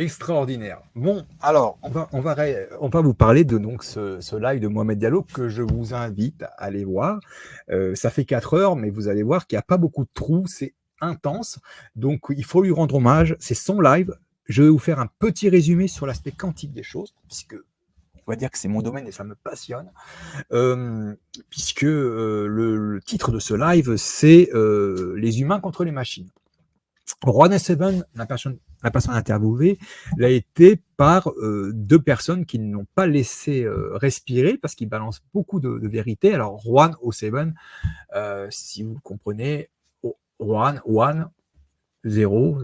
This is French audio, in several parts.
Extraordinaire. Bon, alors, on va vous parler de donc, ce live de Mohamed Diallo que je vous invite à aller voir. Ça fait 4 heures, mais vous allez voir qu'il n'y a pas beaucoup de trous, c'est intense. Donc, il faut lui rendre hommage. C'est son live. Je vais vous faire un petit résumé sur l'aspect quantique des choses, puisque on va dire que c'est mon domaine et ça me passionne. Puisque le titre de ce live, c'est Les humains contre les machines. Juan Esteban, la personne interviewée, l'a été par 2 personnes qui ne l'ont pas laissé respirer parce qu'il balance beaucoup de vérité. Alors, Juan O7, si vous le comprenez, Juan, 0,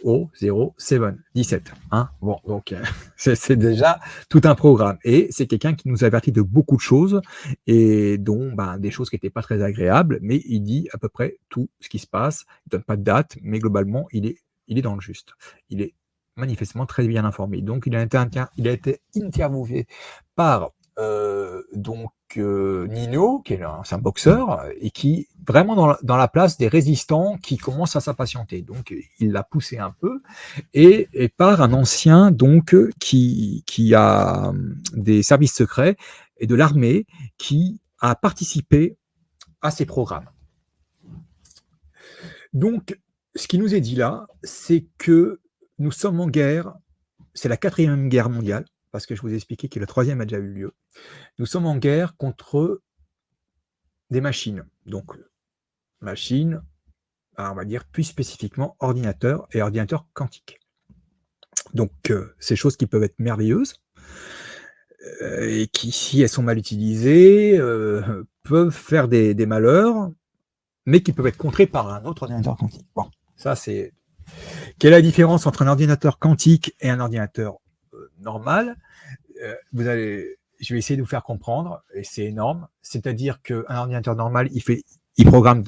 O07, 17. Hein, bon, donc, c'est déjà tout un programme. Et c'est quelqu'un qui nous avertit de beaucoup de choses, et dont des choses qui n'étaient pas très agréables, mais il dit à peu près tout ce qui se passe. Il ne donne pas de date, mais globalement, il est dans le juste. Il est manifestement très bien informé. Donc, il a été interviewé par Nino, qui est un boxeur, et qui vraiment dans la place des résistants qui commencent à s'impatienter. Donc il l'a poussé un peu, et par un ancien donc qui a des services secrets et de l'armée, qui a participé à ces programmes. Donc ce qui nous est dit là, c'est que nous sommes en guerre, c'est la 4e guerre mondiale, parce que je vous ai expliqué que la 3e a déjà eu lieu. Nous sommes en guerre contre des machines. Donc, machines, on va dire plus spécifiquement ordinateurs et ordinateurs quantiques. Donc, ces choses qui peuvent être merveilleuses et qui, si elles sont mal utilisées, peuvent faire des malheurs, mais qui peuvent être contrées par un autre ordinateur quantique. Bon, ça c'est... Quelle est la différence entre un ordinateur quantique et un ordinateur normal ? Je vais essayer de vous faire comprendre, et c'est énorme. C'est-à-dire qu'un ordinateur normal, il programme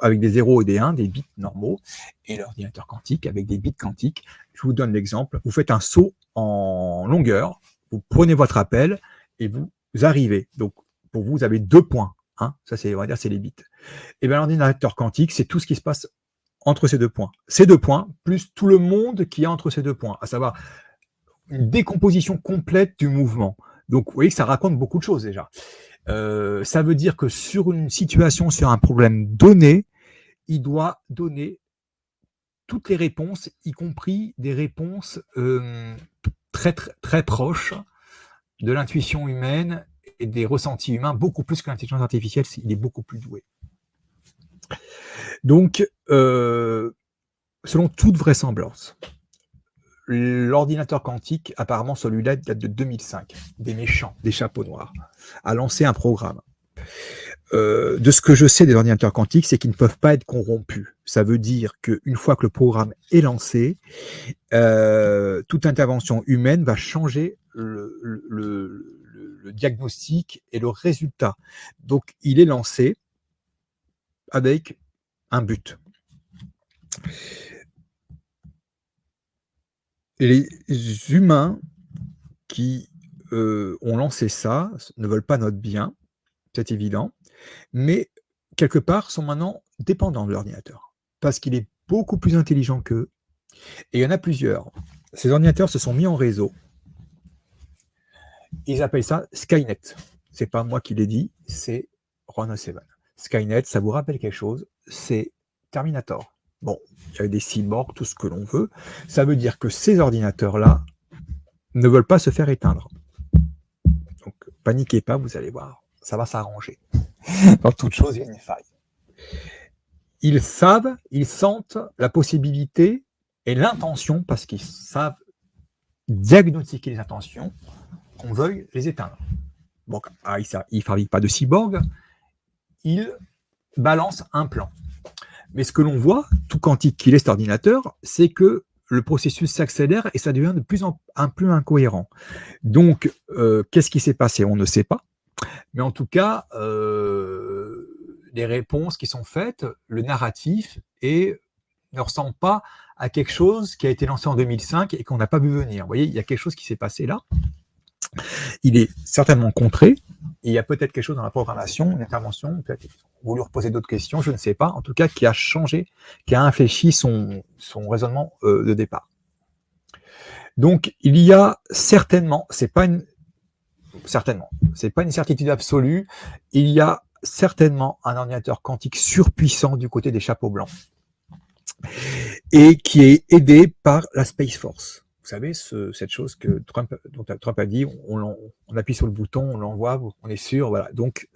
avec des 0 et des 1, des bits normaux, et l'ordinateur quantique avec des bits quantiques. Je vous donne l'exemple. Vous faites un saut en longueur, vous prenez votre appel et vous arrivez. Donc, pour vous avez 2 points. Hein, ça, on va dire, c'est les bits. Et bien, l'ordinateur quantique, c'est tout ce qui se passe entre ces 2 points. Ces 2 points, plus tout le monde qu'il y a entre ces 2 points, à savoir une décomposition complète du mouvement. Donc, vous voyez que ça raconte beaucoup de choses déjà. Ça veut dire que sur une situation, sur un problème donné, il doit donner toutes les réponses, y compris des réponses très, très, très proches de l'intuition humaine et des ressentis humains, beaucoup plus que l'intelligence artificielle. Il est beaucoup plus doué. Donc, selon toute vraisemblance, l'ordinateur quantique, apparemment celui-là date de 2005, des méchants, des chapeaux noirs, a lancé un programme. De ce que je sais des ordinateurs quantiques, c'est qu'ils ne peuvent pas être corrompus. Ça veut dire qu'une fois que le programme est lancé, toute intervention humaine va changer le diagnostic et le résultat. Donc, il est lancé avec un but. Et les humains qui ont lancé ça ne veulent pas notre bien, c'est évident, mais quelque part sont maintenant dépendants de l'ordinateur, parce qu'il est beaucoup plus intelligent qu'eux, et il y en a plusieurs. Ces ordinateurs se sont mis en réseau. Ils appellent ça Skynet. C'est pas moi qui l'ai dit, c'est Juan O7. Skynet, ça vous rappelle quelque chose? C'est Terminator. Bon, il y a des cyborgs, tout ce que l'on veut. Ça veut dire que ces ordinateurs-là ne veulent pas se faire éteindre. Donc, paniquez pas, vous allez voir, ça va s'arranger. Dans toute chose, il y a une faille. Ils savent, ils sentent la possibilité et l'intention, parce qu'ils savent diagnostiquer les intentions, qu'on veuille les éteindre. Bon, ils ne fabriquent pas de cyborg, ils balancent un plan. Mais ce que l'on voit, tout quantique qu'il est cet ordinateur, c'est que le processus s'accélère et ça devient de plus en plus incohérent. Donc, qu'est-ce qui s'est passé? On ne sait pas. Mais en tout cas, les réponses qui sont faites, le narratif, ne ressemble pas à quelque chose qui a été lancé en 2005 et qu'on n'a pas vu venir. Vous voyez, il y a quelque chose qui s'est passé là. Il est certainement contré. Il y a peut-être quelque chose dans la programmation, une intervention, peut-être vous lui reposez d'autres questions, je ne sais pas, en tout cas qui a changé, qui a infléchi son raisonnement de départ. Donc, il y a certainement, c'est pas une certitude absolue, il y a certainement un ordinateur quantique surpuissant du côté des chapeaux blancs et qui est aidé par la Space Force. Vous savez, cette chose dont Trump a dit, on appuie sur le bouton, on l'envoie, on est sûr, voilà. Donc,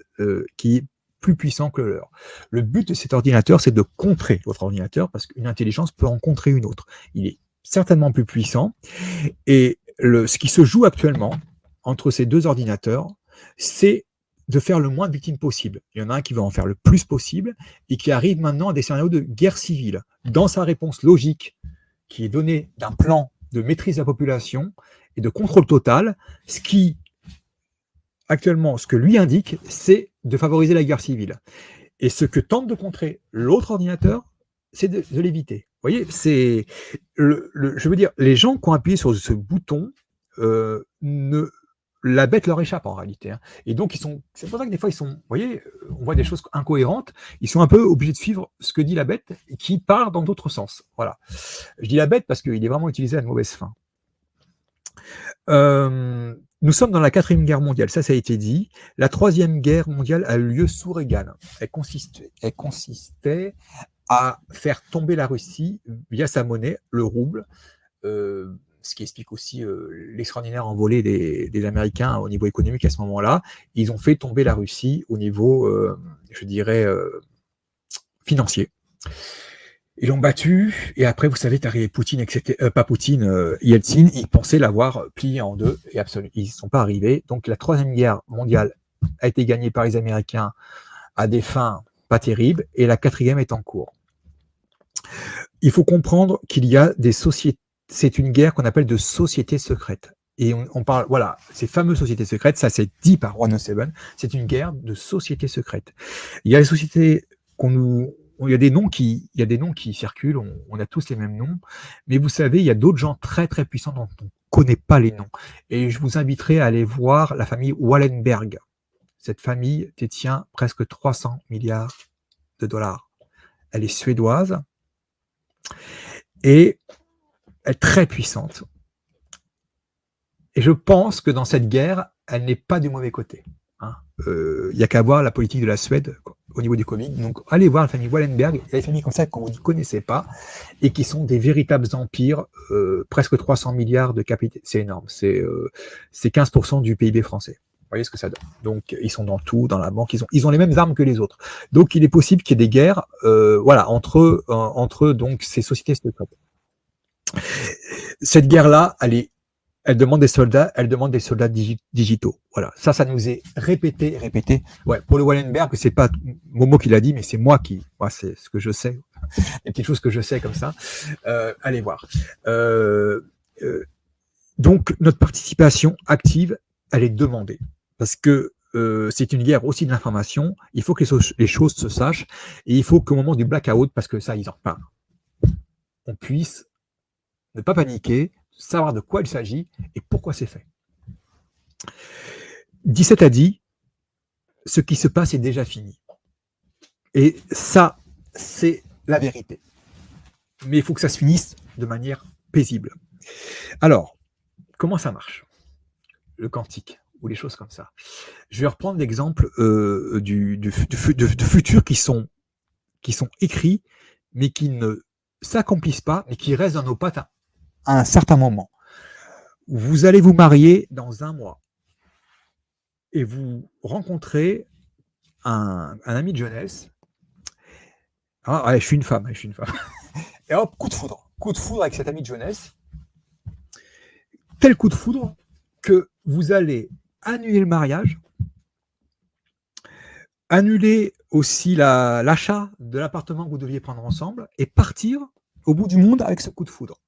qui est plus puissant que le leur. Le but de cet ordinateur, c'est de contrer l'autre ordinateur, parce qu'une intelligence peut en contrer une autre. Il est certainement plus puissant, et ce qui se joue actuellement entre ces deux ordinateurs, c'est de faire le moins de victimes possible. Il y en a un qui va en faire le plus possible, et qui arrive maintenant à des scénarios de guerre civile. Dans sa réponse logique, qui est donnée d'un plan de maîtrise de la population et de contrôle total, actuellement, ce que lui indique, c'est de favoriser la guerre civile. Et ce que tente de contrer l'autre ordinateur, c'est de l'éviter. Vous voyez, c'est je veux dire, les gens qui ont appuyé sur ce bouton, la bête leur échappe en réalité. Hein. Et donc, c'est pour ça que des fois, vous voyez, on voit des choses incohérentes. Ils sont un peu obligés de suivre ce que dit la bête, qui part dans d'autres sens. Voilà. Je dis la bête parce qu'il est vraiment utilisé à de mauvaises fins. Nous sommes dans la 4e guerre mondiale, ça a été dit. La 3e guerre mondiale a eu lieu sous Reagan. Elle consistait à faire tomber la Russie via sa monnaie, le rouble, ce qui explique aussi l'extraordinaire envolée des Américains au niveau économique à ce moment-là. Ils ont fait tomber la Russie au niveau, je dirais, financier. Ils l'ont battu, et après, vous savez, est arrivé Poutine, etc. Pas Poutine, Yeltsin, ils pensaient l'avoir plié en deux, et absolument, ils ne sont pas arrivés. Donc, la 3e guerre mondiale a été gagnée par les Américains à des fins pas terribles, et la 4e est en cours. Il faut comprendre qu'il y a des sociétés, c'est une guerre qu'on appelle de sociétés secrètes. Et on parle, voilà, ces fameuses sociétés secrètes, ça c'est dit par 107, c'est une guerre de sociétés secrètes. Il y a des sociétés il y a des noms qui circulent, on a tous les mêmes noms, mais vous savez, il y a d'autres gens très très puissants dont on ne connaît pas les noms. Et je vous inviterai à aller voir la famille Wallenberg. Cette famille détient presque 300 milliards de dollars. Elle est suédoise et elle est très puissante. Et je pense que dans cette guerre, elle n'est pas du mauvais côté. Il n'y a qu'à voir la politique de la Suède au niveau du Covid. Donc, allez voir la famille Wallenberg. Il y a des familles comme ça que vous ne connaissez pas et qui sont des véritables empires, presque 300 milliards de capital. C'est énorme. C'est 15% du PIB français. Vous voyez ce que ça donne. Donc, ils sont dans tout, dans la banque. Ils ont les mêmes armes que les autres. Donc, il est possible qu'il y ait des guerres entre donc, ces sociétés secrètes. Cette guerre-là, elle demande des soldats digitaux. Voilà, ça nous est répété. Ouais, pour le Wallenberg, c'est pas Momo qui l'a dit, mais c'est moi c'est ce que je sais, les petites choses que je sais comme ça. Allez voir. Donc notre participation active, elle est demandée parce que c'est une guerre aussi de l'information. Il faut que les choses se sachent et il faut qu'au moment du blackout, parce que ça ils en parlent, on puisse ne pas paniquer, savoir de quoi il s'agit et pourquoi c'est fait. 17 a dit, ce qui se passe est déjà fini. Et ça, c'est la vérité. Mais il faut que ça se finisse de manière paisible. Alors, comment ça marche? Le quantique, ou les choses comme ça. Je vais reprendre l'exemple de futurs qui sont écrits, mais qui ne s'accomplissent pas, mais qui restent dans nos pattes à un certain moment. Vous allez vous marier dans 1 mois et vous rencontrez un ami de jeunesse. Ah, allez, je suis une femme. Et hop, coup de foudre avec cet ami de jeunesse. Tel coup de foudre que vous allez annuler le mariage, annuler aussi l'achat de l'appartement que vous deviez prendre ensemble et partir au bout du monde avec ce coup de foudre.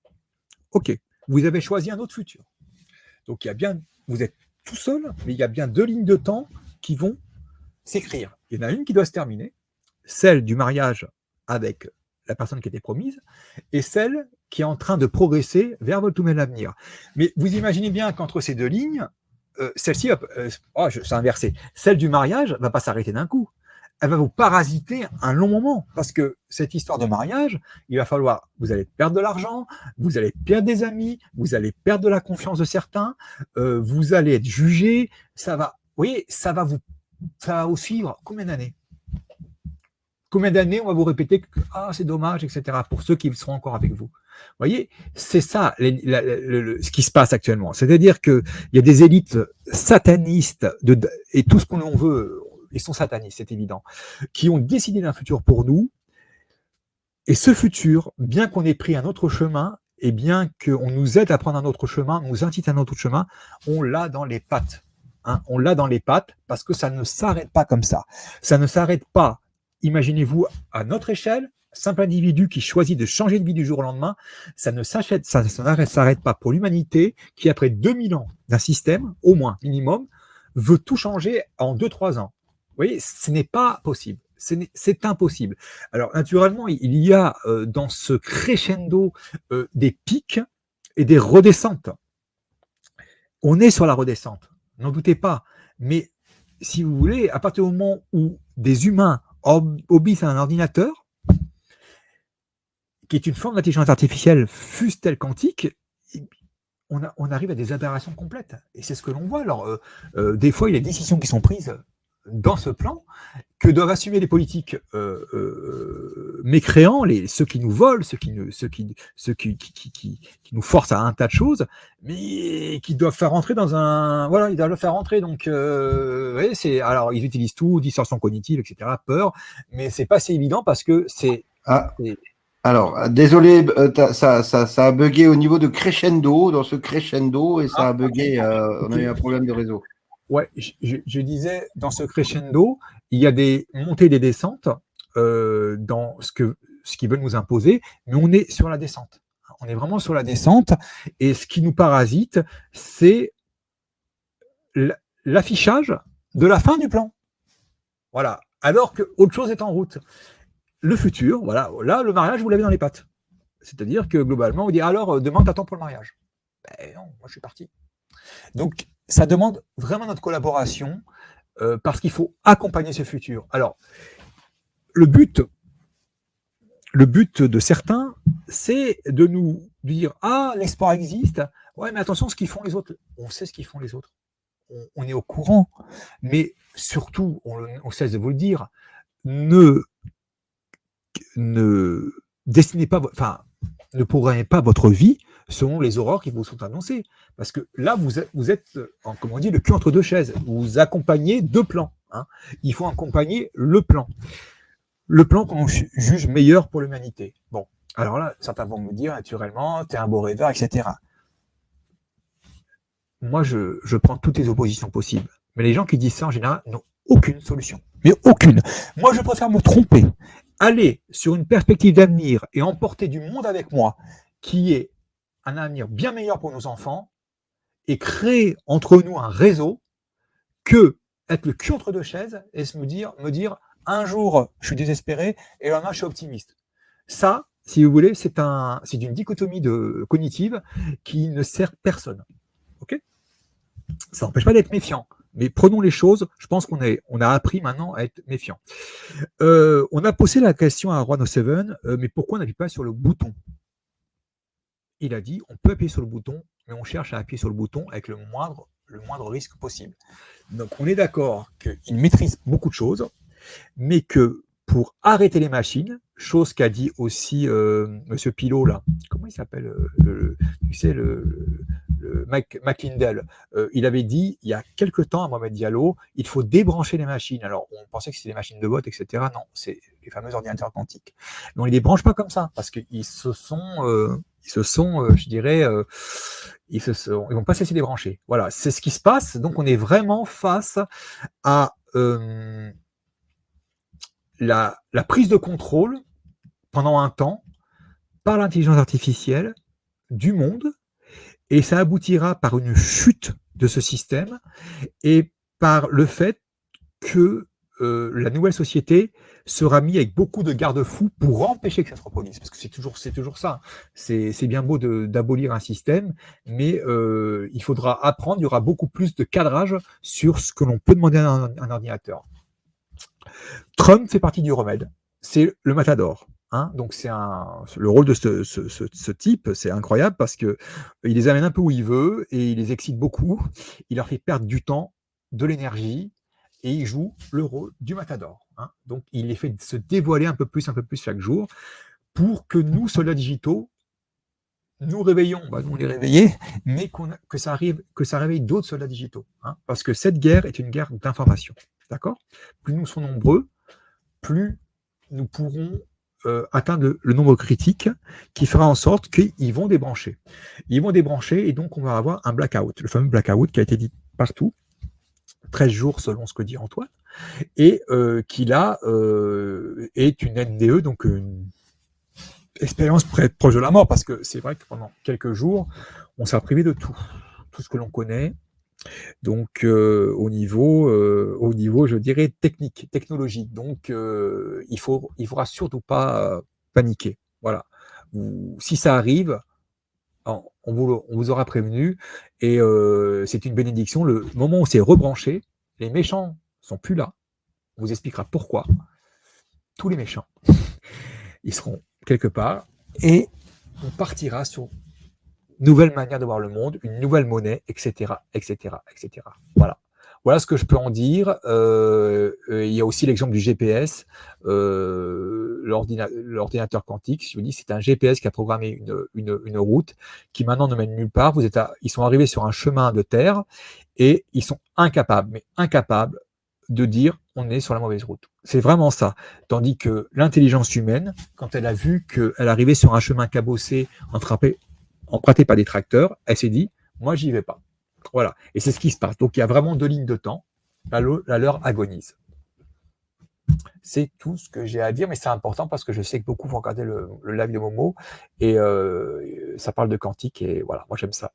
Ok, vous avez choisi un autre futur. Donc, vous êtes tout seul, mais il y a bien 2 lignes de temps qui vont s'écrire. Il y en a une qui doit se terminer, celle du mariage avec la personne qui était promise, et celle qui est en train de progresser vers votre nouvel avenir. Mais vous imaginez bien qu'entre ces 2 lignes, celle-ci, c'est inversé. Celle du mariage ne va pas s'arrêter d'un coup. elle va vous parasiter un long moment. Parce que cette histoire de mariage, il va falloir, vous allez perdre de l'argent, vous allez perdre des amis, vous allez perdre de la confiance de certains, vous allez être jugé, ça va, vous voyez, ça va vous suivre combien d'années? Combien d'années on va vous répéter que c'est dommage, etc., pour ceux qui seront encore avec vous. Vous voyez, c'est ça ce qui se passe actuellement. C'est-à-dire qu'il y a des élites satanistes, et tout ce qu'on veut, ils sont satanistes, c'est évident, qui ont décidé d'un futur pour nous. Et ce futur, bien qu'on ait pris un autre chemin, et bien qu'on nous aide à prendre un autre chemin, nous incite à un autre chemin, on l'a dans les pattes. Hein, on l'a dans les pattes parce que ça ne s'arrête pas comme ça. Ça ne s'arrête pas. Imaginez-vous à notre échelle, simple individu qui choisit de changer de vie du jour au lendemain, ça ne s'arrête pas pour l'humanité qui, après 2000 ans d'un système, au moins, minimum, veut tout changer en 2-3 ans. Vous voyez, ce n'est pas possible. C'est impossible. Alors, naturellement, il y a dans ce crescendo des pics et des redescentes. On est sur la redescente, n'en doutez pas. Mais si vous voulez, à partir du moment où des humains obéissent à un ordinateur, qui est une forme d'intelligence artificielle, fût-elle quantique, on arrive à des aberrations complètes. Et c'est ce que l'on voit. Alors, des fois, il y a des décisions qui sont prises dans ce plan que doivent assumer les politiques mécréants, ceux qui nous volent, ceux qui nous forcent à un tas de choses, mais qui doivent faire rentrer dans un... Voilà, ils doivent le faire rentrer. Donc, vous voyez, alors, ils utilisent tout, distorsion cognitive, etc., peur, mais c'est pas si évident parce que c'est... Alors, désolé, ça a bugué au niveau de crescendo, dans ce crescendo, et ça a bugué, on a eu un problème de réseau. Ouais, je disais, dans ce crescendo, il y a des montées et des descentes dans ce qu'ils veulent nous imposer, mais on est sur la descente. On est vraiment sur la descente, et ce qui nous parasite, c'est l'affichage de la fin du plan. Voilà, alors qu'autre chose est en route. Le futur, voilà, là, le mariage, vous l'avez dans les pattes. C'est-à-dire que globalement, on dit, alors, demain, t'attends pour le mariage. Ben non, moi, je suis parti. Donc, ça demande vraiment notre collaboration parce qu'il faut accompagner ce futur. Alors, le but de certains, c'est de nous dire « Ah, l'espoir existe. Ouais, mais attention, ce qu'ils font les autres. » On sait ce qu'ils font les autres. On est au courant. Mais surtout, on cesse de vous le dire, ne destinez pas, ne programmez pas votre vie selon les horreurs qui vous sont annoncées. Parce que là, vous êtes comme on dit, le cul entre deux chaises. Vous accompagnez deux plans. Hein. Il faut accompagner le plan. Le plan qu'on juge meilleur pour l'humanité. Bon, alors là, certains vont me dire, naturellement, t'es un beau rêveur, etc. Moi, je prends toutes les oppositions possibles. Mais les gens qui disent ça, en général, n'ont aucune solution. Mais aucune. Moi, je préfère me tromper. Aller sur une perspective d'avenir et emporter du monde avec moi qui est un avenir bien meilleur pour nos enfants et créer entre nous un réseau que être le cul entre deux chaises et me dire un jour je suis désespéré et le lendemain je suis optimiste. Ça, si vous voulez, c'est une dichotomie cognitive qui ne sert personne. Ok ? Ça n'empêche pas d'être méfiant. Mais prenons les choses, je pense qu'on a appris maintenant à être méfiant. On a posé la question à Roi No Seven, mais pourquoi on n'appuie pas sur le bouton ? Il a dit, on peut appuyer sur le bouton, mais on cherche à appuyer sur le bouton avec le moindre risque possible. Donc on est d'accord qu'il maîtrise beaucoup de choses, mais que pour arrêter les machines, chose qu'a dit aussi Monsieur Pilot, là, comment il s'appelle tu sais, McLindell, il avait dit il y a quelque temps à Mohamed Diallo, il faut débrancher les machines. Alors on pensait que c'était des machines de vote, etc. Non, c'est les fameux ordinateurs quantiques. Mais on ne les débranche pas comme ça, parce qu'ils se sont, je dirais, ils vont pas cesser de les brancher. Voilà, c'est ce qui se passe. Donc on est vraiment face à la prise de contrôle pendant un temps par l'intelligence artificielle du monde, et ça aboutira par une chute de ce système et par le fait que la nouvelle société sera mise avec beaucoup de garde-fous pour empêcher que ça se reproduise. Parce que c'est toujours ça. C'est bien beau d'abolir un système, mais il faudra apprendre, il y aura beaucoup plus de cadrage sur ce que l'on peut demander à un ordinateur. Trump fait partie du remède. C'est le matador. Hein, donc le rôle de ce type, c'est incroyable parce que il les amène un peu où il veut et il les excite beaucoup. Il leur fait perdre du temps, de l'énergie et il joue le rôle du matador. Hein. Donc il les fait se dévoiler un peu plus chaque jour pour que nous, soldats digitaux, nous réveillons, nous on est réveillés, mais que ça réveille d'autres soldats digitaux. Hein, parce que cette guerre est une guerre d'information. D'accord ? Plus nous sommes nombreux, plus nous pourrons atteindre le nombre critique qui fera en sorte qu'ils vont débrancher. Ils vont débrancher et donc on va avoir un blackout, le fameux blackout qui a été dit partout, 13 jours selon ce que dit Antoine, et qui là est une NDE, donc une expérience proche de la mort, parce que c'est vrai que pendant quelques jours, on s'est privé de tout ce que l'on connaît. Donc au niveau, je dirais technologique. Donc il faudra surtout pas paniquer. Voilà. Si ça arrive, on vous aura prévenu et c'est une bénédiction. Le moment où c'est rebranché, les méchants sont plus là. On vous expliquera pourquoi. Tous les méchants, ils seront quelque part et on partira sur nouvelle manière de voir le monde, une nouvelle monnaie, etc., etc., etc. Voilà. Voilà ce que je peux en dire. Il y a aussi l'exemple du GPS, l'ordinateur quantique. Je vous dis, c'est un GPS qui a programmé une route qui maintenant ne mène nulle part. Ils sont arrivés sur un chemin de terre et ils sont incapables de dire on est sur la mauvaise route. C'est vraiment ça. Tandis que l'intelligence humaine, quand elle a vu qu'elle arrivait sur un chemin cabossé, emprunté par des tracteurs, elle s'est dit, moi, j'y vais pas. Voilà. Et c'est ce qui se passe. Donc, il y a vraiment 2 lignes de temps. La leur agonise. C'est tout ce que j'ai à dire, mais c'est important parce que je sais que beaucoup vont regarder le live de Momo et ça parle de quantique et voilà, moi, j'aime ça.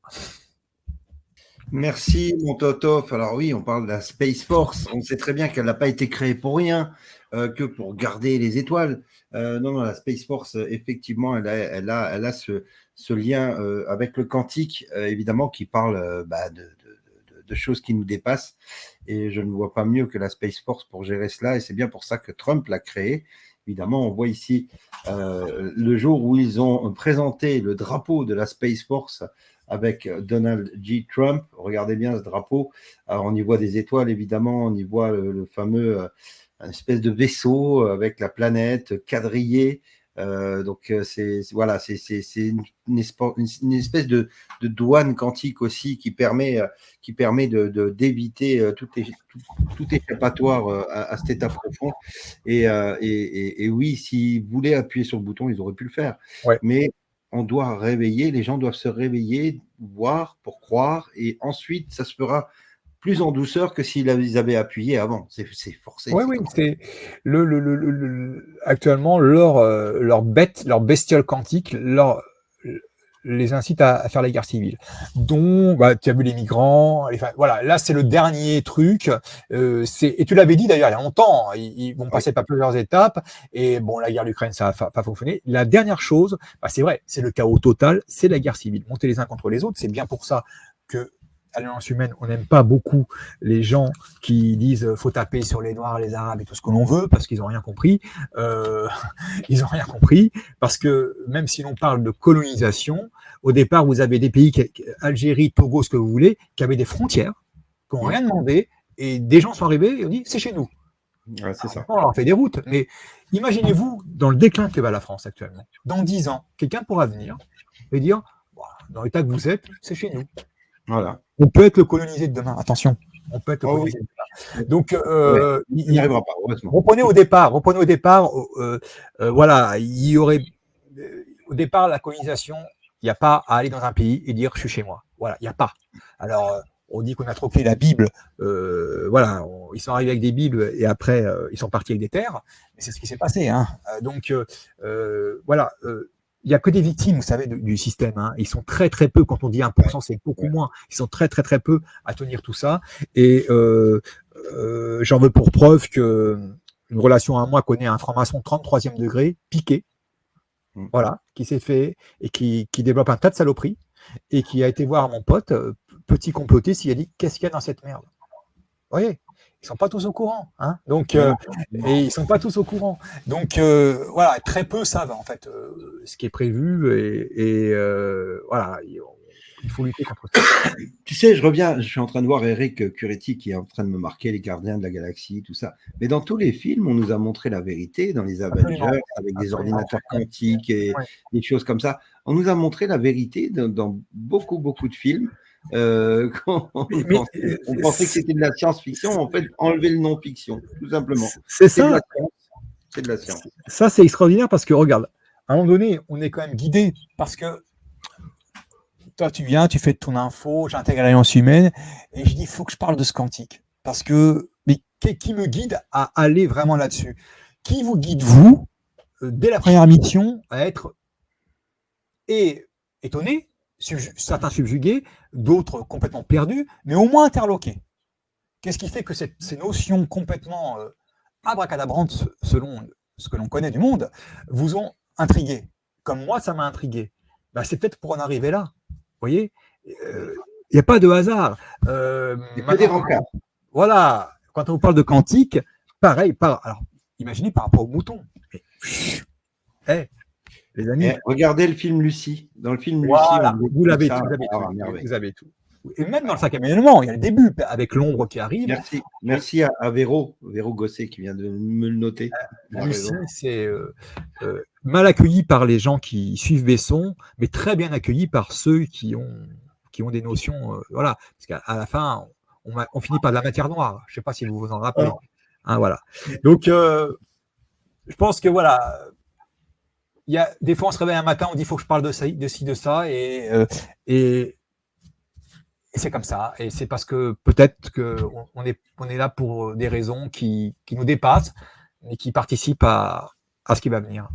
Merci, mon Totof. Alors oui, on parle de la Space Force. On sait très bien qu'elle n'a pas été créée pour rien, que pour garder les étoiles. Non, la Space Force, effectivement, elle a ce lien avec le quantique, évidemment, qui parle de choses qui nous dépassent. Et je ne vois pas mieux que la Space Force pour gérer cela. Et c'est bien pour ça que Trump l'a créée. Évidemment, on voit ici le jour où ils ont présenté le drapeau de la Space Force avec Donald J. Trump. Regardez bien ce drapeau. Alors, on y voit des étoiles, évidemment. On y voit le fameux une espèce de vaisseau avec la planète quadrillée. Donc, c'est une espèce de douane quantique aussi qui permet d'éviter tout échappatoire à cet état profond. Et oui, s'ils voulaient appuyer sur le bouton, ils auraient pu le faire. Ouais. Mais on doit réveiller, les gens doivent se réveiller, voir pour croire, et ensuite, ça se fera plus en douceur que s'ils avaient appuyé avant. C'est forcé. Oui, c'est actuellement leur bestiole quantique les incite à faire la guerre civile. Donc, tu as vu les migrants, voilà, là c'est le dernier truc. Et tu l'avais dit d'ailleurs il y a longtemps, ils vont passer par plusieurs étapes. Et bon, la guerre d'Ukraine, ça n'a pas fonctionné. La dernière chose, c'est vrai, c'est le chaos total, c'est la guerre civile. Monter les uns contre les autres, c'est bien pour ça que à l'Alliance humaine, on n'aime pas beaucoup les gens qui disent faut taper sur les Noirs, les Arabes et tout ce que l'on veut parce qu'ils n'ont rien compris. Ils n'ont rien compris parce que même si l'on parle de colonisation, au départ, vous avez des pays, Algérie, Togo, ce que vous voulez, qui avaient des frontières, qui n'ont rien demandé, et des gens sont arrivés et ont dit c'est chez nous. Ouais, c'est ça. On leur fait des routes, mais imaginez-vous dans le déclin que va la France actuellement. Dans 10 ans, quelqu'un pourra venir et dire dans l'état que vous êtes, c'est chez nous. Voilà. On peut être le colonisé de demain. Attention, on peut être le colonisé de demain. Donc, il n'y arrivera pas, heureusement. Reprenez au départ. Voilà, il y aurait au départ la colonisation. Il n'y a pas à aller dans un pays et dire je suis chez moi. Voilà, il n'y a pas. Alors, on dit qu'on a troqué la Bible. Voilà, ils sont arrivés avec des Bibles et après ils sont partis avec des terres. Mais c'est ce qui s'est passé. Hein. Donc, voilà. Il n'y a que des victimes, vous savez, du système. Hein. Ils sont très, très peu. Quand on dit 1%, c'est beaucoup moins. Ils sont très, très, très peu à tenir tout ça. Et j'en veux pour preuve qu'une relation à moi connaît un franc-maçon 33e degré, piqué, voilà, qui s'est fait et qui développe un tas de saloperies et qui a été voir mon pote, petit complotiste, il a dit qu'est-ce qu'il y a dans cette merde. Vous voyez ? ils sont pas tous au courant, hein. Donc, Non, et ils sont pas tous au courant. Donc, voilà, très peu savent en fait ce qui est prévu et voilà, il faut lutter contre ça. tu sais, je suis en train de voir Eric Curetti qui est en train de me marquer les Gardiens de la Galaxie, tout ça. Mais dans tous les films, on nous a montré la vérité, dans les Absolument, Avengers, avec des absolument. ordinateurs quantiques et Ouais. des choses comme ça. On nous a montré la vérité dans beaucoup, beaucoup de films. Mais On pensait que c'était de la science-fiction, en fait, enlever le non-fiction, tout simplement. c'est C'est de la ça, science. C'est de la science. ça c'est extraordinaire parce que regarde, à un moment donné, on est quand même guidé parce que toi, tu viens, tu fais ton info, j'intègre l'alliance humaine, et je dis, il faut que je parle de ce quantique. Parce que, mais qui me guide à aller vraiment là-dessus? Qui vous guide, vous, dès la première mission, à être étonné, certains subjugués, d'autres complètement perdus, mais au moins interloqués? Qu'est-ce qui fait que ces notions complètement abracadabrantes, selon ce que l'on connaît du monde, vous ont intrigué? Comme moi, ça m'a intrigué. Ben, c'est peut-être pour en arriver là. Vous voyez, il n'y a pas de hasard. C'est que des rencarts. Voilà, quand on parle de quantique, pareil, alors, imaginez par rapport aux moutons. Hey, les amis, Regardez le film Lucie. Dans le film Lucie, voilà, on vous l'avez tout, vous avez tout. Et même dans le cinquième élément, il y a le début avec l'ombre qui arrive. Merci à Véro Gosset qui vient de me le noter. Lucie, c'est mal accueilli par les gens qui suivent Besson, mais très bien accueilli par ceux qui ont des notions. Voilà, parce qu'à la fin, on finit par de la matière noire. Je ne sais pas si vous vous en rappelez. Hein, voilà. Donc, je pense que voilà, il y a des fois, on se réveille un matin, on dit il faut que je parle de ci, de ça, et c'est comme ça. Et c'est parce que peut-être qu'on est là pour des raisons qui nous dépassent, mais qui participent à ce qui va venir.